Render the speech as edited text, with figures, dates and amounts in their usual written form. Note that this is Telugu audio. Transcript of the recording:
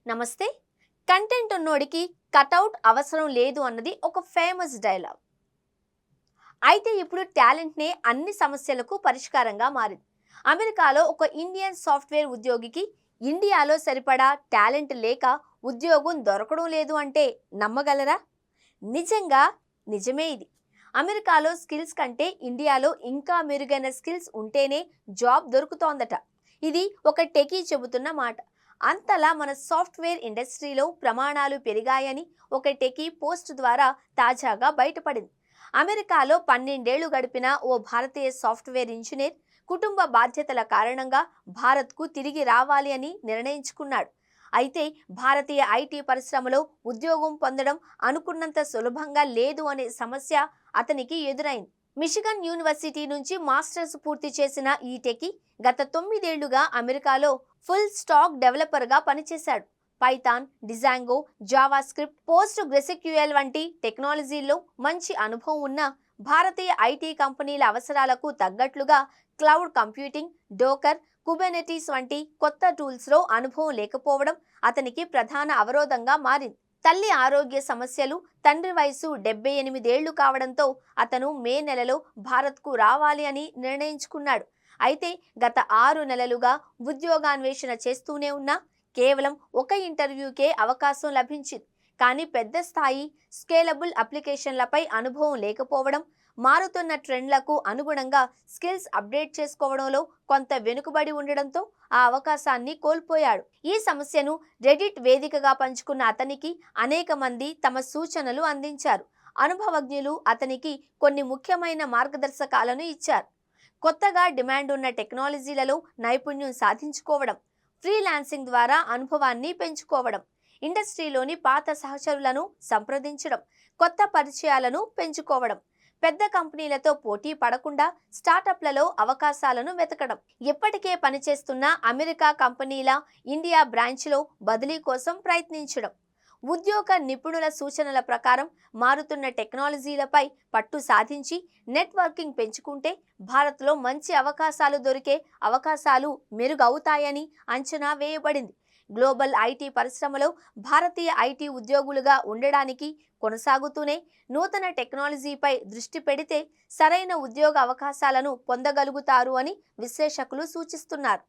నమస్తే. కంటెంట్ ఉన్నోడికి కటౌట్ అవసరం లేదు అన్నది ఒక ఫేమస్ డైలాగ్. అయితే ఇప్పుడు టాలెంట్నే అన్ని సమస్యలకు పరిష్కారంగా మారింది. అమెరికాలో ఒక ఇండియన్ సాఫ్ట్వేర్ ఉద్యోగికి ఇండియాలో సరిపడా టాలెంట్ లేక ఉద్యోగం దొరకడం లేదు అంటే నమ్మగలరా? నిజంగా నిజమే ఇది. అమెరికాలో స్కిల్స్ కంటే ఇండియాలో ఇంకా మెరుగైన స్కిల్స్ ఉంటేనే జాబ్ దొరుకుతోందట. ఇది ఒక టెకీ చెబుతున్న మాట. అంతలా మన సాఫ్ట్వేర్ ఇండస్ట్రీలో ప్రమాణాలు పెరిగాయని ఒక టెకీ పోస్ట్ ద్వారా తాజాగా బయటపడింది. అమెరికాలో 12 ఏళ్లు గడిపిన ఓ భారతీయ సాఫ్ట్వేర్ ఇంజనీర్ కుటుంబ బాధ్యతల కారణంగా భారత్కు తిరిగి రావాలి అని నిర్ణయించుకున్నాడు. అయితే భారతీయ ఐటీ పరిశ్రమలో ఉద్యోగం పొందడం అనుకున్నంత సులభంగా లేదు అనే సమస్య అతనికి ఎదురైంది. మిషిగన్ యూనివర్సిటీ నుంచి మాస్టర్స్ పూర్తి చేసిన ఈ టెకీ గత 9 ఏళ్లుగా అమెరికాలో ఫుల్ స్టాక్ డెవలపర్గా పనిచేశాడు. Python, Django, JavaScript, PostgreSQL వంటి టెక్నాలజీల్లో మంచి అనుభవం ఉన్న భారతీయ ఐటీ కంపెనీల అవసరాలకు తగ్గట్లుగా క్లౌడ్ కంప్యూటింగ్, డోకర్, కుబెర్నెటీస్ వంటి కొత్త టూల్స్లో అనుభవం లేకపోవడం అతనికి ప్రధాన అవరోధంగా మారింది. తల్లి ఆరోగ్య సమస్యలు, తండ్రి వయసు 78 ఏళ్లు కావడంతో అతను మే నెలలో భారత్కు రావాలి అని నిర్ణయించుకున్నాడు. అయితే గత 6 నెలలుగా ఉద్యోగాన్వేషణ చేస్తూనే ఉన్నా కేవలం ఒక ఇంటర్వ్యూకే అవకాశం లభించింది. కానీ పెద్ద స్థాయి స్కేలబుల్ అప్లికేషన్లపై అనుభవం లేకపోవడం, మారుతున్న ట్రెండ్లకు అనుగుణంగా స్కిల్స్ అప్డేట్ చేసుకోవడంలో కొంత వెనుకబడి ఉండడంతో ఆ అవకాశాన్ని కోల్పోయాడు. ఈ సమస్యను రెడిట్ వేదికగా పంచుకున్న అతనికి అనేక మంది తమ సూచనలు అందించారు. అనుభవజ్ఞులు అతనికి కొన్ని ముఖ్యమైన మార్గదర్శకాలను ఇచ్చారు. కొత్తగా డిమాండ్ ఉన్న టెక్నాలజీలలో నైపుణ్యం సాధించుకోవడం, ఫ్రీలాన్సింగ్ ద్వారా అనుభవాన్ని పెంచుకోవడం, ఇండస్ట్రీలోని పాత సహచరులను సంప్రదించడం, కొత్త పరిచయాలను పెంచుకోవడం, పెద్ద కంపెనీలతో పోటీ పడకుండా స్టార్టప్లలో అవకాశాలను వెతకడం, ఇప్పటికే పనిచేస్తున్న అమెరికా కంపెనీల ఇండియా బ్రాంచ్లో బదిలీ కోసం ప్రయత్నించడం, ఉద్యోగ నిపుణుల సూచనల ప్రకారం మారుతున్న టెక్నాలజీలపై పట్టు సాధించి నెట్వర్కింగ్ పెంచుకుంటే భారత్లో మంచి అవకాశాలు దొరికే అవకాశాలు మెరుగవుతాయని అంచనా వేయబడింది. గ్లోబల్ ఐటీ పరిశ్రమలో భారతీయ ఐటీ ఉద్యోగులుగా ఉండడానికి కొనసాగుతూనే నూతన టెక్నాలజీపై దృష్టి పెడితే సరైన ఉద్యోగ అవకాశాలను పొందగలుగుతారు అని విశ్లేషకులు సూచిస్తున్నారు.